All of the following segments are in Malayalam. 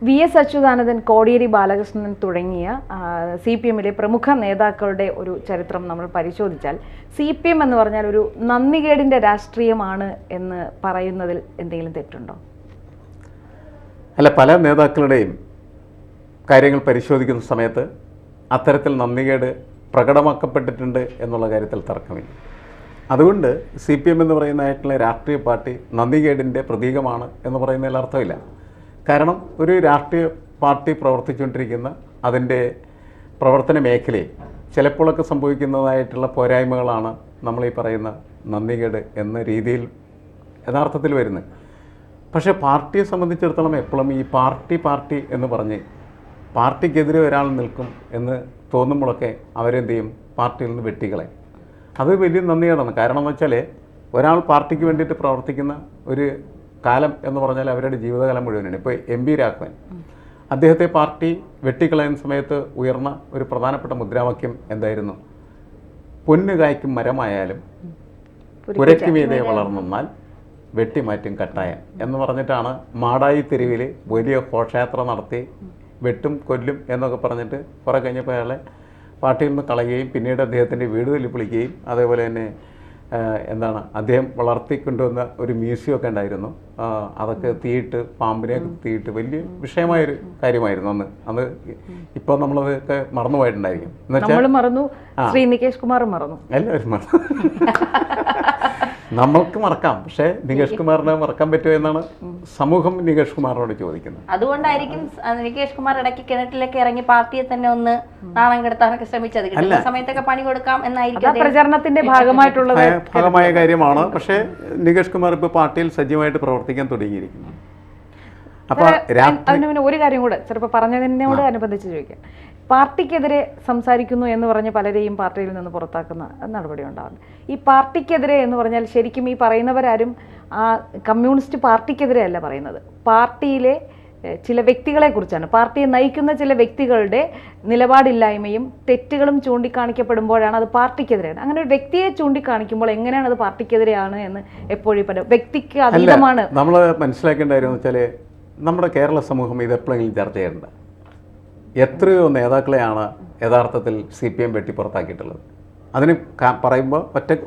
വി.എസ്. അച്യുതാനന്ദൻ, കോടിയേരി ബാലകൃഷ്ണൻ തുടങ്ങിയ CPM-ലെ പ്രമുഖ നേതാക്കളുടെ ഒരു ചരിത്രം നമ്മൾ പരിശോധിച്ചാൽ CPM എന്ന് പറഞ്ഞാൽ ഒരു നന്ദികേടിൻ്റെ രാഷ്ട്രീയമാണ് എന്ന് പറയുന്നതിൽ എന്തെങ്കിലും തെറ്റുണ്ടോ? അല്ല, പല നേതാക്കളുടെയും കാര്യങ്ങൾ പരിശോധിക്കുന്ന സമയത്ത് അത്തരത്തിൽ നന്ദികേട് പ്രകടമാക്കപ്പെട്ടിട്ടുണ്ട് എന്നുള്ള കാര്യത്തിൽ തർക്കമില്ല. അതുകൊണ്ട് CPM എന്ന് പറയുന്നതായിട്ടുള്ള രാഷ്ട്രീയ പാർട്ടി നന്ദികേടിൻ്റെ പ്രതീകമാണ് എന്ന് പറയുന്നതിൽ അർത്ഥമില്ല. കാരണം ഒരു രാഷ്ട്രീയ പാർട്ടി പ്രവർത്തിച്ചുകൊണ്ടിരിക്കുന്ന അതിൻ്റെ പ്രവർത്തന മേഖലയിൽ ചിലപ്പോഴൊക്കെ സംഭവിക്കുന്നതായിട്ടുള്ള പോരായ്മകളാണ് നമ്മളീ പറയുന്ന നന്ദികേട് എന്ന രീതിയിൽ യഥാർത്ഥത്തിൽ വരുന്നത്. പക്ഷേ പാർട്ടിയെ സംബന്ധിച്ചിടത്തോളം എപ്പോഴും ഈ പാർട്ടി എന്ന് പറഞ്ഞ് പാർട്ടിക്കെതിരെ ഒരാൾ നിൽക്കും എന്ന് തോന്നുമ്പോഴൊക്കെ അവരെന്ത് ചെയ്യും? പാർട്ടിയിൽ നിന്ന് വെട്ടികളെ. അത് വലിയ നന്ദികേടാണ്. കാരണം എന്ന് വെച്ചാൽ ഒരാൾ പാർട്ടിക്ക് വേണ്ടിയിട്ട് പ്രവർത്തിക്കുന്ന ഒരു കാലം എന്ന് പറഞ്ഞാൽ അവരുടെ ജീവിതകാലം മുഴുവനാണ്. ഇപ്പോൾ MP രാഘവൻ അദ്ദേഹത്തെ പാർട്ടി വെട്ടിക്കളയുന്ന സമയത്ത് ഉയർന്ന ഒരു പ്രധാനപ്പെട്ട മുദ്രാവാക്യം എന്തായിരുന്നു? പൊന്നു കായ്ക്കും മരമായാലും പുരയ്ക്ക് മീതെ വളർന്നാൽ വെട്ടിമാറ്റും കട്ടായം എന്ന് പറഞ്ഞിട്ടാണ് മാടായി തെരുവിൽ വലിയ ഘോഷയാത്ര നടത്തി വെട്ടും കൊല്ലും എന്നൊക്കെ പറഞ്ഞിട്ട് കുറെ കഴിഞ്ഞപ്പോൾ അയാളെ പാർട്ടിയിൽ നിന്ന് കളയുകയും പിന്നീട് അദ്ദേഹത്തിൻ്റെ വീട് വെല്ലുവിളിക്കുകയും അതേപോലെ തന്നെ അദ്ദേഹം വളർത്തിക്കൊണ്ടുവന്ന ഒരു മ്യൂസിയമൊക്കെ ഉണ്ടായിരുന്നു. അതൊക്കെ തീയിട്ട് പാമ്പിനെ തീയിട്ട് വലിയ വിഷയമായൊരു കാര്യമായിരുന്നു അന്ന്. ഇപ്പോൾ നമ്മളതൊക്കെ മറന്നുപോയിട്ടുണ്ടായിരിക്കും. എന്നുവെച്ചാൽ മറന്നു, ശ്രീ നികേഷ് കുമാറും മറന്നു, എല്ലാവരും മറന്നു. നമ്മൾക്ക് മറക്കാം, പക്ഷേ നികേഷ് കുമാറിനെ മറക്കാൻ പറ്റുമോ എന്നാണ് സമൂഹം നികേഷ് കുമാറിനോട് ചോദിക്കുന്നത്. അതുകൊണ്ടായിരിക്കും നികേഷ് കുമാർ ഇടയ്ക്ക് കിണറ്റിലേക്ക് ഇറങ്ങി പാർട്ടിയെ തന്നെ ഒന്ന് നാണം കെടുത്താനൊക്കെ ശ്രമിച്ചത്. കിട്ടുന്ന സമയത്തൊക്കെ പണി കൊടുക്കാം എന്നായിരിക്കും പ്രചരണത്തിന്റെ ഭാഗമായ കാര്യമാണ്. പക്ഷേ നികേഷ് കുമാർ ഇപ്പോൾ പാർട്ടിയിൽ സജീവമായിട്ട് പ്രവർത്തിക്കാൻ തുടങ്ങിയിരിക്കുന്നു. അപ്പോൾ ഒരു കാര്യം കൂടെ ചിലപ്പോൾ പറഞ്ഞതിനോട് അനുബന്ധിച്ച് ചോദിക്കാം. പാർട്ടിക്കെതിരെ സംസാരിക്കുന്നു എന്ന് പറഞ്ഞ് പലരെയും പാർട്ടിയിൽ നിന്ന് പുറത്താക്കുന്ന നടപടി ഉണ്ടാകുന്നു. ഈ പാർട്ടിക്കെതിരെ എന്ന് പറഞ്ഞാൽ ശരിക്കും ഈ പറയുന്നവരാരും ആ കമ്മ്യൂണിസ്റ്റ് പാർട്ടിക്കെതിരെ അല്ല പറയുന്നത്, പാർട്ടിയിലെ ചില വ്യക്തികളെ കുറിച്ചാണ്. പാർട്ടിയെ നയിക്കുന്ന ചില വ്യക്തികളുടെ നിലപാടില്ലായ്മയും തെറ്റുകളും ചൂണ്ടിക്കാണിക്കപ്പെടുമ്പോഴാണ് അത് പാർട്ടിക്കെതിരെയാണ്. അങ്ങനെ ഒരു വ്യക്തിയെ ചൂണ്ടിക്കാണിക്കുമ്പോൾ എങ്ങനെയാണ് അത് പാർട്ടിക്കെതിരെയാണ് എന്ന് എപ്പോഴും വ്യക്തിക്ക് അതീതമാണ്. നമ്മൾ മനസ്സിലാക്കേണ്ട കാര്യം എന്ന് വെച്ചാൽ നമ്മുടെ കേരള സമൂഹം ഇതെപ്പോഴെങ്കിലും ചർച്ച ചെയ്യേണ്ട എത്രയോ നേതാക്കളെയാണ് യഥാർത്ഥത്തിൽ CPM വെട്ടി പുറത്താക്കിയിട്ടുള്ളത്. അതിന് പറയുമ്പോൾ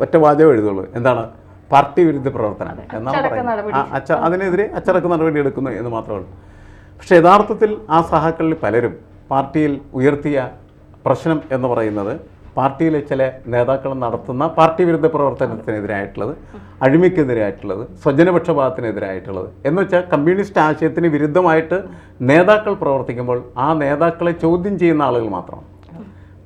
ഒറ്റ വാചകം എഴുതുള്ളൂ, എന്താണ്? പാർട്ടി വിരുദ്ധ പ്രവർത്തനം എന്നാണ് പറയുന്നത്. അതിനെതിരെ അച്ചടക്ക നടപടി എടുക്കുന്നു എന്ന് മാത്രമേ ഉള്ളൂ. പക്ഷേ യഥാർത്ഥത്തിൽ ആ സഹാക്കളിൽ പലരും പാർട്ടിയിൽ ഉയർത്തിയ പ്രശ്നം എന്ന് പറയുന്നത് പാർട്ടിയിലെ ചില നേതാക്കൾ നടത്തുന്ന പാർട്ടി വിരുദ്ധ പ്രവർത്തനത്തിനെതിരായിട്ടുള്ളത്, അഴിമതിക്കെതിരായിട്ടുള്ളത്, സ്വജനപക്ഷപാതത്തിനെതിരായിട്ടുള്ളത് എന്ന് വെച്ചാൽ കമ്മ്യൂണിസ്റ്റ് ആശയത്തിന് വിരുദ്ധമായിട്ട് നേതാക്കൾ പ്രവർത്തിക്കുമ്പോൾ ആ നേതാക്കളെ ചോദ്യം ചെയ്യുന്ന ആളുകൾ മാത്രമാണ്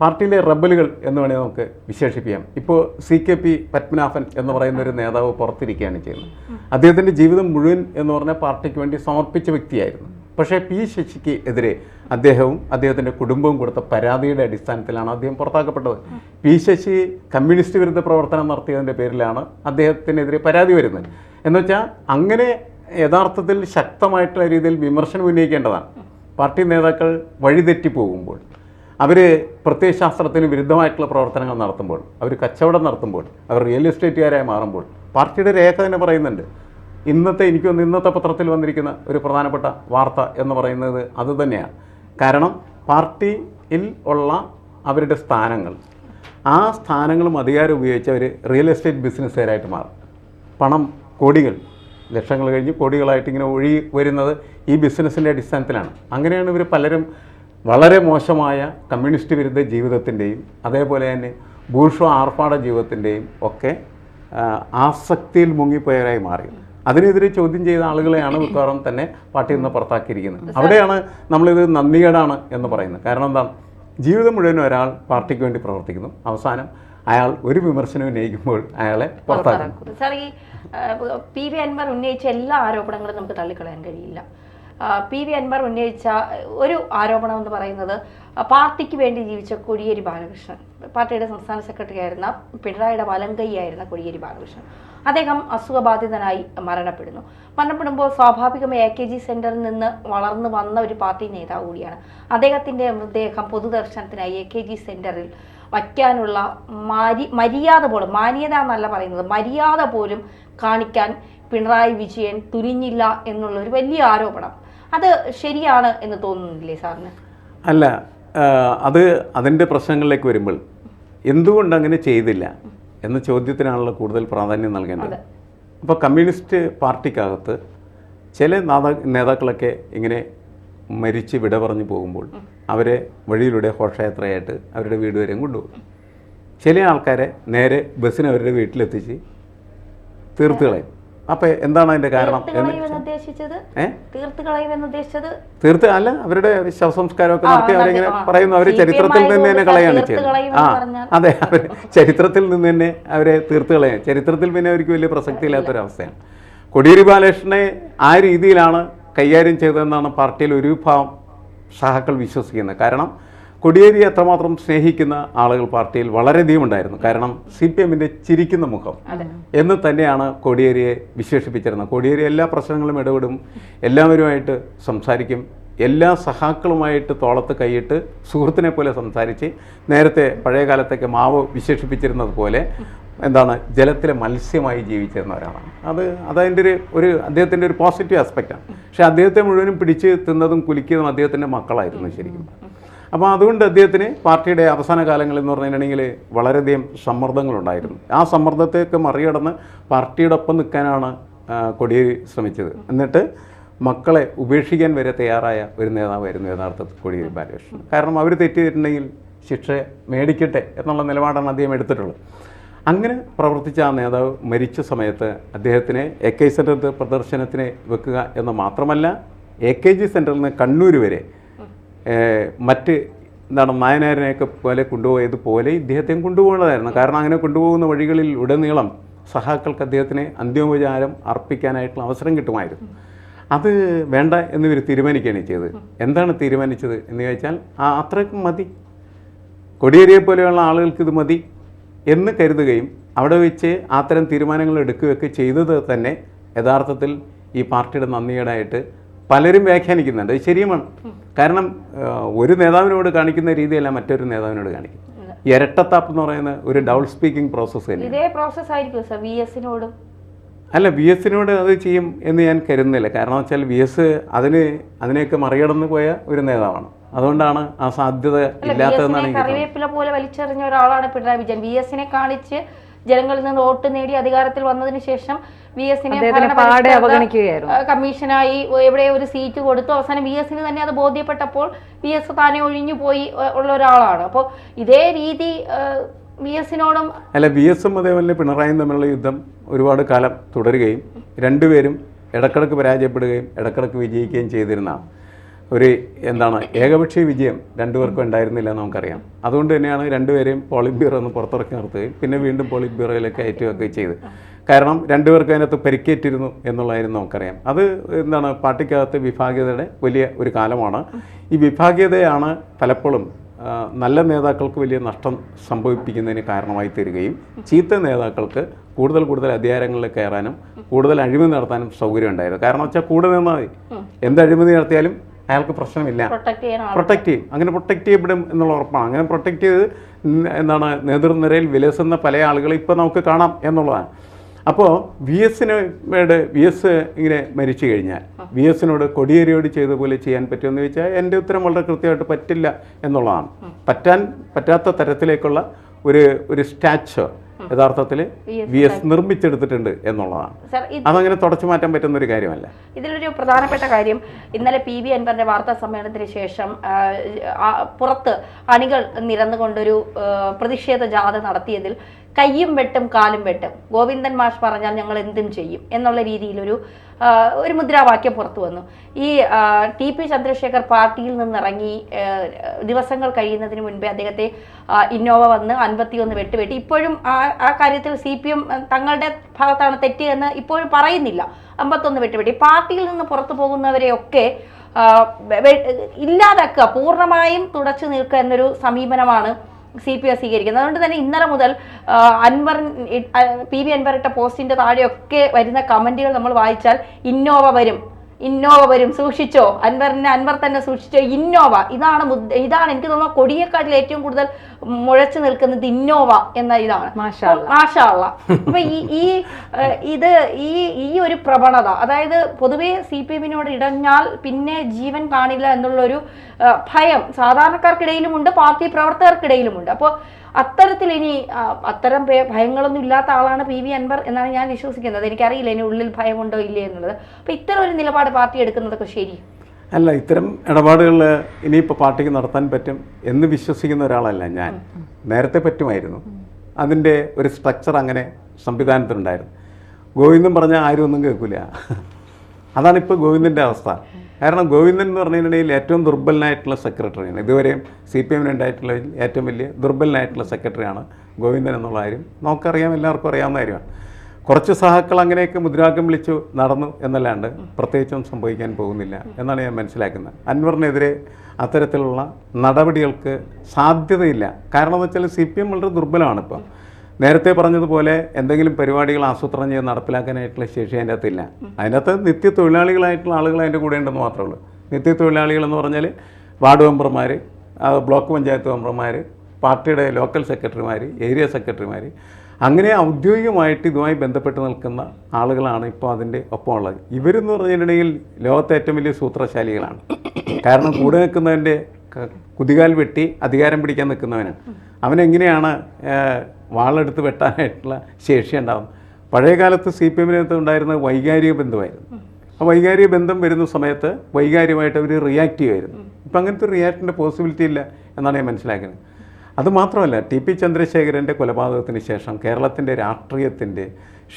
പാർട്ടിയിലെ റബ്ബലുകൾ എന്ന് വേണമെങ്കിൽ നമുക്ക് വിശേഷിപ്പിക്കാം. ഇപ്പോൾ CKP പത്മനാഭൻ എന്ന് പറയുന്ന ഒരു നേതാവ് പുറത്തിരിക്കുകയാണ് ചെയ്യുന്നത്. അദ്ദേഹത്തിൻ്റെ ജീവിതം മുഴുവൻ എന്ന് പറഞ്ഞാൽ പാർട്ടിക്ക് വേണ്ടി സമർപ്പിച്ച വ്യക്തിയായിരുന്നു. പക്ഷേ P. ശശിക്ക് എതിരെ അദ്ദേഹവും അദ്ദേഹത്തിൻ്റെ കുടുംബവും കൊടുത്ത പരാതിയുടെ അടിസ്ഥാനത്തിലാണ് അദ്ദേഹം പുറത്താക്കപ്പെട്ടത്. P. ശശി കമ്മ്യൂണിസ്റ്റ് വിരുദ്ധ പ്രവർത്തനം നടത്തിയതിൻ്റെ പേരിലാണ് അദ്ദേഹത്തിനെതിരെ പരാതി വരുന്നത്. എന്നുവെച്ചാൽ അങ്ങനെ യഥാർത്ഥത്തിൽ ശക്തമായിട്ടുള്ള രീതിയിൽ വിമർശനം ഉന്നയിക്കേണ്ടതാണ്. പാർട്ടി നേതാക്കൾ വഴിതെറ്റി പോകുമ്പോൾ, അവർ പ്രത്യയശാസ്ത്രത്തിന് വിരുദ്ധമായിട്ടുള്ള പ്രവർത്തനങ്ങൾ നടത്തുമ്പോൾ, അവർ കച്ചവടം നടത്തുമ്പോൾ, അവർ റിയൽ എസ്റ്റേറ്റുകാരായി മാറുമ്പോൾ പാർട്ടിയുടെ രേഖ തന്നെ പറയുന്നുണ്ട്. ഇന്നത്തെ പത്രത്തിൽ വന്നിരിക്കുന്ന ഒരു പ്രധാനപ്പെട്ട വാർത്ത എന്ന് പറയുന്നത് അത് തന്നെയാണ്. കാരണം പാർട്ടിയിൽ ഉള്ള അവരുടെ സ്ഥാനങ്ങൾ, ആ സ്ഥാനങ്ങളും അധികാരം ഉപയോഗിച്ച് അവർ റിയൽ എസ്റ്റേറ്റ് ബിസിനസ്സുകാരായിട്ട് മാറും. പണം, കോടികൾ, ലക്ഷങ്ങൾ കഴിഞ്ഞ് കോടികളായിട്ട് ഇങ്ങനെ ഒഴുകി വരുന്നത് ഈ ബിസിനസ്സിൻ്റെ അടിസ്ഥാനത്തിലാണ്. അങ്ങനെയാണ് ഇവർ പലരും വളരെ മോശമായ കമ്മ്യൂണിസ്റ്റ് വിരുദ്ധ ജീവിതത്തിൻ്റെയും അതേപോലെ തന്നെ ബൂർഷ്വാ ആർഭാട ജീവിതത്തിൻ്റെയും ഒക്കെ ആസക്തിയിൽ മുങ്ങിപ്പോയവരായി മാറി. അതിനെതിരെ ചോദ്യം ചെയ്ത ആളുകളെയാണ് മിക്കവാറും തന്നെ പാർട്ടിയിൽ നിന്ന് പുറത്താക്കിയിരിക്കുന്നത്. അവിടെയാണ് നമ്മളിത് നന്ദികേടാണ് എന്ന് പറയുന്നത്. കാരണം എന്താണ്? ജീവിതം മുഴുവൻ ഒരാൾ പാർട്ടിക്ക് വേണ്ടി പ്രവർത്തിക്കുന്നു, അവസാനം അയാൾ ഒരു വിമർശനം ഉന്നയിക്കുമ്പോൾ അയാളെ പുറത്താക്കുന്നു. സാർ, ഈ PV അൻവർ ഉന്നയിച്ച എല്ലാ ആരോപണങ്ങളും നമുക്ക് തള്ളിക്കളയാൻ കഴിയില്ല. PV അൻവർ ഉന്നയിച്ച ഒരു ആരോപണം എന്ന് പറയുന്നത് പാർട്ടിക്ക് വേണ്ടി ജീവിച്ച കോടിയേരി ബാലകൃഷ്ണൻ, പാർട്ടിയുടെ സംസ്ഥാന സെക്രട്ടറി ആയിരുന്ന പിണറായിയുടെ വലങ്കൈയായിരുന്ന കോടിയേരി ബാലകൃഷ്ണൻ, അദ്ദേഹം അസുഖബാധിതനായി മരണപ്പെടുമ്പോൾ സ്വാഭാവികമായി AKG സെന്ററിൽ നിന്ന് വളർന്നു വന്ന ഒരു പാർട്ടി നേതാവ് കൂടിയാണ്. അദ്ദേഹത്തിൻ്റെ മൃതദേഹം പൊതുദർശനത്തിനായി AKG സെന്ററിൽ വയ്ക്കാനുള്ള മര്യാദ പോലും, മാന്യത എന്നല്ല പറയുന്നത്, മര്യാദ പോലും കാണിക്കാൻ പിണറായി വിജയൻ തുനിഞ്ഞില്ല എന്നുള്ളൊരു വലിയ ആരോപണം. അത് ശരിയാണ് എന്ന് തോന്നുന്നില്ലേ സാറിന്? അല്ല, അതിൻ്റെ പ്രശ്നങ്ങളിലേക്ക് വരുമ്പോൾ എന്തുകൊണ്ട് അങ്ങനെ ചെയ്തില്ല എന്ന ചോദ്യത്തിനാണല്ലോ കൂടുതൽ പ്രാധാന്യം നൽകേണ്ടത്. അപ്പോൾ കമ്മ്യൂണിസ്റ്റ് പാർട്ടിക്കകത്ത് ചില നേതാക്കളൊക്കെ ഇങ്ങനെ മരിച്ച് വിട പറഞ്ഞു പോകുമ്പോൾ അവരെ വഴിയിലൂടെ ഘോഷയാത്രയായിട്ട് അവരുടെ വീട് വരെയും കൊണ്ടുപോകും. ചില ആൾക്കാരെ നേരെ ബസ്സിന് അവരുടെ വീട്ടിലെത്തിച്ച് തീർത്ത് കളയും. അപ്പോൾ എന്താണ് അതിൻ്റെ കാരണം? തീർത്ത് അല്ല, അവരുടെ ശവസംസ്കാരമൊക്കെ നടത്തി അവരിങ്ങനെ പറയുന്നു, അവർ ചരിത്രത്തിൽ നിന്ന് തന്നെ കളയാണ് ചെയ്യുന്നത്. അതെ, അവർ ചരിത്രത്തിൽ നിന്ന് തന്നെ അവരെ തീർത്ത് കളയാൻ, ചരിത്രത്തിൽ പിന്നെ അവർക്ക് വലിയ പ്രസക്തി ഇല്ലാത്തൊരവസ്ഥയാണ്. കോടിയേരി ബാലകൃഷ്ണനെ ആ രീതിയിലാണ് കൈകാര്യം ചെയ്തതെന്നാണ് പാർട്ടിയിൽ ഒരു വിഭാഗം സഹാക്കൾ വിശ്വസിക്കുന്നത്. കാരണം കോടിയേരി അത്രമാത്രം സ്നേഹിക്കുന്ന ആളുകൾ പാർട്ടിയിൽ വളരെയധികം ഉണ്ടായിരുന്നു. കാരണം CPM-ന്റെ ചിരിക്കുന്ന മുഖം എന്ന് തന്നെയാണ് കോടിയേരിയെ വിശേഷിപ്പിച്ചിരുന്നത്. കോടിയേരി എല്ലാ പ്രശ്നങ്ങളും ഇടപെടും, എല്ലാവരുമായിട്ട് സംസാരിക്കും, എല്ലാ സഹാക്കളുമായിട്ട് തോളത്ത് കൈയിട്ട് സുഹൃത്തിനെ പോലെ സംസാരിച്ച്, നേരത്തെ പഴയ കാലത്തൊക്കെ മാവ് വിശേഷിപ്പിച്ചിരുന്നത് പോലെ ജലത്തിലെ മത്സ്യമായി ജീവിച്ചിരുന്ന ഒരാളാണ്. അതതിൻ്റെ ഒരു അദ്ദേഹത്തിൻ്റെ ഒരു പോസിറ്റീവ് ആസ്പെക്റ്റാണ്. പക്ഷേ അദ്ദേഹത്തെ മുഴുവനും പിടിച്ച് തിന്നതും കുലിക്കുന്നതും അദ്ദേഹത്തിൻ്റെ മക്കളായിരുന്നു ശരിക്കും. അപ്പോൾ അതുകൊണ്ട് അദ്ദേഹത്തിന് പാർട്ടിയുടെ അവസാന കാലങ്ങളിൽ എന്ന് പറഞ്ഞിട്ടുണ്ടെങ്കിൽ വളരെയധികം സമ്മർദ്ദങ്ങളുണ്ടായിരുന്നു. ആ സമ്മർദ്ദത്തെയൊക്കെ മറികടന്ന് പാർട്ടിയുടെ ഒപ്പം നിൽക്കാനാണ് കോടിയേരി ശ്രമിച്ചത്. എന്നിട്ട് മക്കളെ ഉപേക്ഷിക്കാൻ വരെ തയ്യാറായ ഒരു നേതാവായിരുന്നു യഥാർത്ഥത്തിൽ കോടിയേരി ബാലകൃഷ്ണൻ. കാരണം അവർ തെറ്റ് ചെയ്തിട്ടുണ്ടെങ്കിൽ ശിക്ഷ മേടിക്കട്ടെ എന്നുള്ള നിലപാടാണ് അദ്ദേഹം എടുത്തിട്ടുള്ളത്. അങ്ങനെ പ്രവർത്തിച്ച ആ നേതാവ് മരിച്ച സമയത്ത് അദ്ദേഹത്തിനെ AK സെൻറ്ററിൽ പ്രദർശനത്തിന് വെക്കുക എന്ന് മാത്രമല്ല, AKG സെൻറ്ററിൽ നിന്ന് കണ്ണൂർ വരെ മറ്റ് നായനാരനെയൊക്കെ പോലെ കൊണ്ടുപോയതുപോലെ ഇദ്ദേഹത്തെയും കൊണ്ടുപോകേണ്ടതായിരുന്നു. കാരണം അങ്ങനെ കൊണ്ടുപോകുന്ന വഴികളിൽ ഉടനീളം സഹാക്കൾക്ക് അദ്ദേഹത്തിന് അന്ത്യോപചാരം അർപ്പിക്കാനായിട്ടുള്ള അവസരം കിട്ടുമായിരുന്നു. അത് വേണ്ട എന്നിവർ തീരുമാനിക്കുകയാണ് ചെയ്തത്. എന്താണ് തീരുമാനിച്ചത് എന്ന് ചോദിച്ചാൽ, അത്രയ്ക്കും മതി, കോടിയേരിയെ പോലെയുള്ള ആളുകൾക്ക് ഇത് മതി എന്ന് കരുതുകയും അവിടെ വെച്ച് അത്തരം തീരുമാനങ്ങൾ എടുക്കുകയൊക്കെ ചെയ്തത് തന്നെ യഥാർത്ഥത്തിൽ ഈ പാർട്ടിയുടെ നന്ദികേടായിട്ട് പലരും വ്യാഖ്യാനിക്കുന്നുണ്ട്. അത് ശരിയുമാണ്. കാരണം ഒരു നേതാവിനോട് കാണിക്കുന്ന രീതിയല്ല മറ്റൊരു നേതാവിനോട് കാണിക്കും. ഇരട്ടത്താപ്പ് എന്ന് പറയുന്ന ഒരു ഡബിൾ സ്പീക്കിംഗ് പ്രോസസ്സ് തന്നെ. ഇതേ പ്രോസസ് ആയിരിക്കും സർ VS-നോടും? അല്ല, VS-നോട് അത് ചെയ്യും എന്ന് ഞാൻ കരുതുന്നില്ല. കാരണം വെച്ചാൽ VS അതിനെയൊക്കെ മറികടന്നു പോയ ഒരു നേതാവാണ്. അതുകൊണ്ടാണ് ആ സാധ്യത ഇല്ലാത്തതെന്നാണ് എനിക്ക് കറിവേപ്പില പോലെ വലിച്ചെറിഞ്ഞ ഒരാളാണ് പിണറായി വിജയൻ. VS-നെ കാണിച്ച് ജനങ്ങളിൽ നിന്ന് വോട്ട് നേടി അധികാരത്തിൽ വന്നതിന് ശേഷം VS-നെ കമ്മീഷനായി എവിടെ ഒരു സീറ്റ് കൊടുത്തു. അവസാനം VS-ന് തന്നെ അത് ബോധ്യപ്പെട്ടപ്പോൾ VS താനെ ഒഴിഞ്ഞു പോയി ഉള്ള ഒരാളാണ്. അപ്പോൾ ഇതേ രീതി VS-നോടും അല്ല, VS-ഉം അതേപോലെ പിണറായിയും തമ്മിലുള്ള യുദ്ധം ഒരുപാട് കാലം തുടരുകയും രണ്ടുപേരും ഇടക്കിടക്ക് പരാജയപ്പെടുകയും ഇടക്കിടക്ക് വിജയിക്കുകയും ചെയ്തിരുന്ന ഒരു ഏകപക്ഷീയ വിജയം രണ്ടുപേർക്കും ഉണ്ടായിരുന്നില്ല എന്ന് നമുക്കറിയാം. അതുകൊണ്ട് തന്നെയാണ് രണ്ടുപേരെയും പോളിറ്റ് ബ്യൂറോ ഒന്ന് പുറത്തിറക്കി നിർത്തുകയും പിന്നെ വീണ്ടും പോളിറ്റ് ബ്യൂറോയിലേക്ക് അയറ്റുകയൊക്കെ ചെയ്ത്. കാരണം രണ്ടുപേർക്കും അതിനകത്ത് പരിക്കേറ്റിരുന്നു എന്നുള്ളതായിരുന്നു നമുക്കറിയാം. അത് പാർട്ടിക്കകത്ത് വിഭാഗീയതയുടെ വലിയ ഒരു കാലമാണ്. ഈ വിഭാഗീയതയാണ് പലപ്പോഴും നല്ല നേതാക്കൾക്ക് വലിയ നഷ്ടം സംഭവിപ്പിക്കുന്നതിന് കാരണമായി തീരുകയും ചീത്ത നേതാക്കൾക്ക് കൂടുതൽ അധികാരങ്ങളിൽ കയറാനും കൂടുതൽ അഴിമതി നടത്താനും സൗകര്യം ഉണ്ടായത്. കാരണം വെച്ചാൽ കൂടെ നിന്നാൽ മതി, എന്ത് അഴിമതി നടത്തിയാലും അയാൾക്ക് പ്രശ്നമില്ല, പ്രൊട്ടക്റ്റ് ചെയ്യും. അങ്ങനെ പ്രൊട്ടക്റ്റ് ചെയ്യപ്പെടും എന്നുള്ള ഉറപ്പാണ്. അങ്ങനെ പ്രൊട്ടക്റ്റ് ചെയ്ത് നേതൃനിരയിൽ വിലസുന്ന പല ആളുകളെ ഇപ്പോൾ നമുക്ക് കാണാം എന്നുള്ളതാണ്. അപ്പോൾ VS ഇങ്ങനെ മരിച്ചു കഴിഞ്ഞാൽ VS-നോട് കോടിയേരിയോട് ചെയ്ത പോലെ ചെയ്യാൻ പറ്റുമെന്ന് ചോദിച്ചാൽ എൻ്റെ ഉത്തരം വളരെ കൃത്യമായിട്ട് പറ്റില്ല എന്നുള്ളതാണ്. പറ്റാത്ത തരത്തിലേക്കുള്ള ഒരു സ്റ്റാച്ചർ യഥാർത്ഥത്തിൽ VS നിർമ്മിച്ചെടുത്തിട്ടുണ്ട് എന്നുള്ളതാണ്. അതങ്ങനെ തുടച്ചു മാറ്റാൻ പറ്റുന്ന ഒരു കാര്യമല്ല. ഇതിലൊരു പ്രധാനപ്പെട്ട കാര്യം, ഇന്നലെ PV അൻവറിന്റെ വാർത്താ സമ്മേളനത്തിന് ശേഷം പുറത്ത് അണികൾ നിരന്നുകൊണ്ടൊരു പ്രതിഷേധ ജാഥ നടത്തിയതിൽ കയ്യും വെട്ടും കാലും വെട്ടും, ഗോവിന്ദൻ മാഷ് പറഞ്ഞാൽ ഞങ്ങൾ എന്തും ചെയ്യും എന്നുള്ള രീതിയിലൊരു മുദ്രാവാക്യം പുറത്തു വന്നു. ഈ TP ചന്ദ്രശേഖർ പാർട്ടിയിൽ നിന്നിറങ്ങി ദിവസങ്ങൾ കഴിയുന്നതിന് മുൻപേ അദ്ദേഹത്തെ ഇന്നോവ വന്ന് 51 വെട്ടുവെട്ടി. ഇപ്പോഴും ആ കാര്യത്തിൽ CPM തങ്ങളുടെ ഭാഗത്താണ് തെറ്റ് എന്ന് ഇപ്പോഴും പറയുന്നില്ല. 51 വെട്ടുവെട്ടി. പാർട്ടിയിൽ നിന്ന് പുറത്തു പോകുന്നവരെയൊക്കെ ഇല്ലാതാക്കുക, പൂർണ്ണമായും തുടച്ചു നിൽക്കുക എന്നൊരു സമീപനമാണ് CPM സ്വീകരിക്കുന്നത്. അതുകൊണ്ട് തന്നെ ഇന്നലെ മുതൽ PV അൻവർ ഇട്ട പോസ്റ്റിന്റെ താഴെയൊക്കെ വരുന്ന കമന്റുകൾ നമ്മൾ വായിച്ചാൽ ഇന്നോവ വരും, ഇന്നോവ വരും, സൂക്ഷിച്ചോ, അൻവർ തന്നെ സൂക്ഷിച്ചോ, ഇന്നോവ. ഇതാണ് എനിക്ക് തോന്നുന്നത് കൊടിയേക്കാട്ടിൽ ഏറ്റവും കൂടുതൽ മുഴച്ചു നിൽക്കുന്നത് ഇന്നോവ എന്ന ഇതാണ്. മാഷാ അള്ളാ. അപ്പൊ ഈ ഒരു പ്രവണത, അതായത് പൊതുവെ CPM-നോട് ഇടഞ്ഞാൽ പിന്നെ ജീവൻ കാണില്ല എന്നുള്ളൊരു ഭയം സാധാരണക്കാർക്കിടയിലുമുണ്ട്, പാർട്ടി പ്രവർത്തകർക്കിടയിലുമുണ്ട്. അപ്പോൾ അത്തരത്തിൽ ഇനി അത്തരം ഭയങ്ങളൊന്നും ഇല്ലാത്ത ആളാണ് PV അൻവർ എന്നാണ് ഞാൻ വിശ്വസിക്കുന്നത്. എനിക്കറിയില്ല ഇനി ഉള്ളിൽ ഭയമുണ്ടോ ഇല്ലേ എന്നുള്ളത്. അപ്പൊ ഇത്തരം ഒരു നിലപാട് പാർട്ടി എടുക്കുന്നതൊക്കെ ശരി അല്ല. ഇത്തരം ഇടപാടുകൾ ഇനിയിപ്പോൾ പാർട്ടിക്ക് നടത്താൻ പറ്റും എന്ന് വിശ്വസിക്കുന്ന ഒരാളല്ല ഞാൻ. നേരത്തെ പറ്റുമായിരുന്നു. അതിൻ്റെ ഒരു സ്ട്രക്ചർ അങ്ങനെ സംവിധാനത്തിലുണ്ടായിരുന്നു. ഗോവിന്ദൻ പറഞ്ഞാൽ ആരും ഒന്നും കേൾക്കില്ല. അതാണിപ്പോൾ ഗോവിന്ദൻ്റെ അവസ്ഥ. കാരണം ഗോവിന്ദൻ എന്ന് പറഞ്ഞിട്ടുണ്ടെങ്കിൽ ഏറ്റവും ദുർബലനായിട്ടുള്ള സെക്രട്ടറിയാണ്. ഇതുവരെയും CPM-ന് ഉണ്ടായിട്ടുള്ള ഏറ്റവും വലിയ ദുർബലനായിട്ടുള്ള സെക്രട്ടറിയാണ് ഗോവിന്ദൻ എന്നുള്ള കാര്യം നമുക്കറിയാം, എല്ലാവർക്കും അറിയാവുന്ന കാര്യമാണ്. കുറച്ച് സഹാക്കൾ അങ്ങനെയൊക്കെ മുദ്രാവാക്യം വിളിച്ചു നടന്നു എന്നല്ലാണ്ട് പ്രത്യേകിച്ചൊന്നും സംഭവിക്കാൻ പോകുന്നില്ല എന്നാണ് ഞാൻ മനസ്സിലാക്കുന്നത്. അൻവറിനെതിരെ അത്തരത്തിലുള്ള നടപടികൾക്ക് സാധ്യതയില്ല. കാരണം എന്ന് വെച്ചാൽ CPM വളരെ ദുർബലമാണ്. ഇപ്പം നേരത്തെ പറഞ്ഞതുപോലെ എന്തെങ്കിലും പരിപാടികൾ ആസൂത്രണം ചെയ്ത് നടപ്പിലാക്കാനായിട്ടുള്ള ശേഷി അതിൻ്റെ അകത്തില്ല. അതിനകത്ത് നിത്യത്തൊഴിലാളികളായിട്ടുള്ള ആളുകൾ അതിൻ്റെ കൂടെ ഉണ്ടെന്ന് മാത്രമേ ഉള്ളൂ. നിത്യത്തൊഴിലാളികളെന്ന് പറഞ്ഞാൽ വാർഡ് മെമ്പർമാർ, ബ്ലോക്ക് പഞ്ചായത്ത് മെമ്പർമാർ, പാർട്ടിയുടെ ലോക്കൽ സെക്രട്ടറിമാർ, ഏരിയ സെക്രട്ടറിമാർ, അങ്ങനെ ഔദ്യോഗികമായിട്ട് ഇതുമായി ബന്ധപ്പെട്ട് നിൽക്കുന്ന ആളുകളാണ് ഇപ്പോൾ അതിൻ്റെ ഒപ്പമുള്ളത്. ഇവരെന്ന് പറഞ്ഞിട്ടുണ്ടെങ്കിൽ ലോകത്തെ ഏറ്റവും വലിയ സൂത്രശാലികളാണ്. കാരണം കൂടെ നിൽക്കുന്നവൻ്റെ കുതികാൽ വെട്ടി അധികാരം പിടിക്കാൻ നിൽക്കുന്നവനാണ്. അവനെങ്ങനെയാണ് വാളെടുത്ത് വെട്ടാനായിട്ടുള്ള ശേഷി ഉണ്ടാവും. പഴയ കാലത്ത് CPM-നകത്ത് ഉണ്ടായിരുന്ന വൈകാരിക ബന്ധമായിരുന്നു. ആ വൈകാരിക ബന്ധം വരുന്ന സമയത്ത് വൈകാര്യമായിട്ട് അവർ റിയാക്ട് ചെയ്യുമായിരുന്നു. ഇപ്പം അങ്ങനത്തെ റിയാക്ടിൻ്റെ പോസിബിലിറ്റി ഇല്ല എന്നാണ് ഞാൻ മനസ്സിലാക്കുന്നത്. അതുമാത്രമല്ല, TP ചന്ദ്രശേഖരൻ്റെ കൊലപാതകത്തിന് ശേഷം കേരളത്തിൻ്റെ രാഷ്ട്രീയത്തിൻ്റെ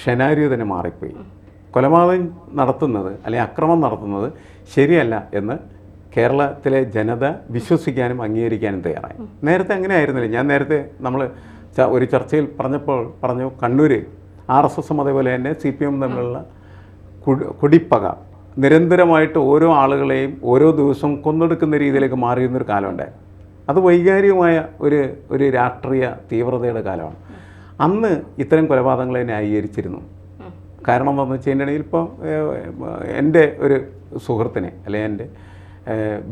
ഷെനാരിയോ തന്നെ മാറിപ്പോയി. കൊലപാതകം നടത്തുന്നത് അല്ലെങ്കിൽ അക്രമം നടത്തുന്നത് ശരിയല്ല എന്ന് കേരളത്തിലെ ജനത വിശ്വസിക്കാനും അംഗീകരിക്കാനും തയ്യാറായി. നേരത്തെ അങ്ങനെ ആയിരുന്നില്ല. ഞാൻ നേരത്തെ നമ്മൾ ഒരു ചർച്ചയിൽ പറഞ്ഞു കണ്ണൂർ RSS അതേപോലെ തന്നെ CPM തമ്മിലുള്ള കുടിപ്പക നിരന്തരമായിട്ട് ഓരോ ആളുകളെയും ഓരോ ദിവസവും കൊന്നെടുക്കുന്ന രീതിയിലേക്ക് മാറിയിരുന്നൊരു കാലമുണ്ടായിരുന്നു. അത് വൈകാരികമായ ഒരു രാഷ്ട്രീയ തീവ്രതയുടെ കാലമാണ്. അന്ന് ഇത്തരം കൊലപാതകങ്ങളെ ന്യായീകരിച്ചിരുന്നു. കാരണം എന്താണെന്ന് വെച്ച് കഴിഞ്ഞിട്ടുണ്ടെങ്കിൽ ഇപ്പോൾ എൻ്റെ ഒരു സുഹൃത്തിനെ അല്ലെങ്കിൽ എൻ്റെ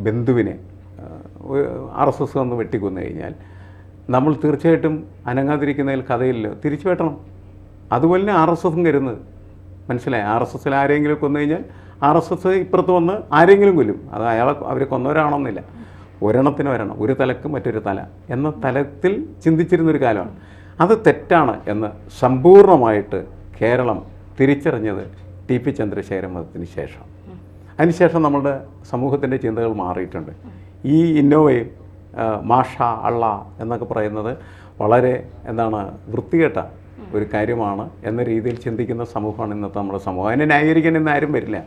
ബന്ധുവിനെ RSS വന്ന് വെട്ടിക്കൊന്നു കഴിഞ്ഞാൽ നമ്മൾ തീർച്ചയായിട്ടും അനങ്ങാതിരിക്കുന്നതിൽ കഥയില്ല, തിരിച്ചു വെട്ടണം. അതുപോലെ തന്നെ RSS കരുതുന്നത് മനസ്സിലായി. RSS ആരെങ്കിലും കൊന്നു കഴിഞ്ഞാൽ RSS ഇപ്പുറത്ത് വന്ന് ആരെങ്കിലും കൊല്ലും. അത് അവർ കൊന്നവരാണെന്നില്ല. ഒരെണ്ണത്തിന് ഒരെണ്ണം, ഒരു തലക്ക് മറ്റൊരു തല എന്ന തലത്തിൽ ചിന്തിച്ചിരുന്നൊരു കാലമാണ്. അത് തെറ്റാണ് എന്ന് സമ്പൂർണ്ണമായിട്ട് കേരളം തിരിച്ചറിഞ്ഞത് TP ചന്ദ്രശേഖരൻ വധത്തിന് ശേഷം. അതിനുശേഷം നമ്മുടെ സമൂഹത്തിൻ്റെ ചിന്തകൾ മാറിയിട്ടുണ്ട്. ഈ ഇന്നോവയും മാഷ അള്ള എന്നൊക്കെ പറയുന്നത് വളരെ വൃത്തികെട്ട ഒരു കാര്യമാണ് എന്ന രീതിയിൽ ചിന്തിക്കുന്ന സമൂഹമാണ് ഇന്നത്തെ നമ്മുടെ സമൂഹം. അതിനെ ന്യായീകരിക്കാൻ ഇന്ന് ആരും വരില്ല.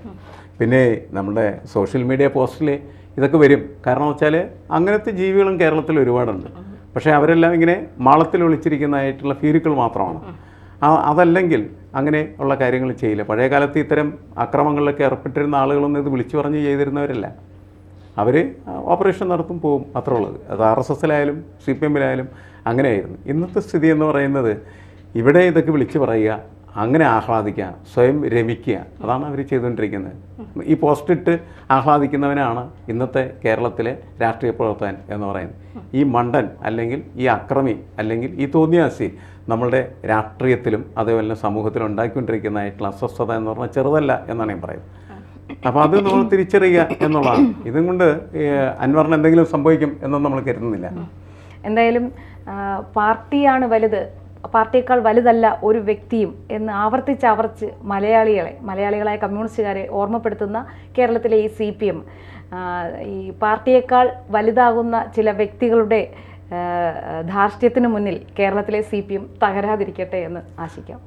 പിന്നെ നമ്മുടെ സോഷ്യൽ മീഡിയ പോസ്റ്റിൽ ഇതൊക്കെ വരും. കാരണം വെച്ചാൽ അങ്ങനത്തെ ജീവികളും കേരളത്തിൽ ഒരുപാടുണ്ട്. പക്ഷേ അവരെല്ലാം ഇങ്ങനെ മാളത്തിൽ ഒളിച്ചിരിക്കുന്നതായിട്ടുള്ള ഭീരുക്കൾ മാത്രമാണ്. അതല്ലെങ്കിൽ അങ്ങനെ ഉള്ള കാര്യങ്ങൾ ചെയ്യില്ല. പഴയ കാലത്ത് ഇത്തരം അക്രമങ്ങളിലൊക്കെ ഏർപ്പെട്ടിരുന്ന ആളുകളൊന്നും ഇത് വിളിച്ചു പറഞ്ഞ് ചെയ്തിരുന്നവരല്ല. അവർ ഓപ്പറേഷൻ നടത്തും, പോവും, അത്രേ ഉള്ളത്. അത് RSS-ലായാലും CPM-ലായാലും അങ്ങനെയായിരുന്നു. ഇന്നത്തെ സ്ഥിതി എന്ന് പറയുന്നത് ഇവിടെ ഇതൊക്കെ വിളിച്ചു പറയുക, അങ്ങനെ ആഹ്ലാദിക്കുക, സ്വയം രമിക്കുക, അതാണ് അവർ ചെയ്തുകൊണ്ടിരിക്കുന്നത്. ഈ പോസ്റ്റിട്ട് ആഹ്ലാദിക്കുന്നവനാണ് ഇന്നത്തെ കേരളത്തിലെ രാഷ്ട്രീയ പ്രവർത്തകൻ എന്ന് പറയുന്നത്. ഈ മണ്ടൻ അല്ലെങ്കിൽ ഈ അക്രമി അല്ലെങ്കിൽ ഈ തോന്നിയാസി നമ്മളുടെ രാഷ്ട്രീയത്തിലും അതേപോലെ സമൂഹത്തിലും ഉണ്ടാക്കിക്കൊണ്ടിരിക്കുന്നതായിട്ടുള്ള അസ്വസ്ഥത എന്ന് പറഞ്ഞാൽ ചെറുതല്ല എന്നാണ് ഞാൻ പറയുന്നത്. അപ്പോൾ അത് നമ്മൾ തിരിച്ചറിയുക എന്നുള്ളതാണ്. ഇതും കൊണ്ട് അൻവറിന് എന്തെങ്കിലും സംഭവിക്കും എന്നൊന്നും നമ്മൾ കരുതുന്നില്ല. എന്തായാലും പാർട്ടിയാണ് വലുത്, പാർട്ടിയേക്കാൾ വലുതല്ല ഒരു വ്യക്തിയും എന്ന് ആവർത്തിച്ച് മലയാളികളായ കമ്മ്യൂണിസ്റ്റുകാരെ ഓർമ്മപ്പെടുത്തുന്ന കേരളത്തിലെ ഈ CPM ഈ പാർട്ടിയേക്കാൾ വലുതാകുന്ന ചില വ്യക്തികളുടെ ധാർഷ്ട്യത്തിന് മുന്നിൽ കേരളത്തിലെ CPM തകരാതിരിക്കട്ടെ എന്ന് ആശിക്കാം.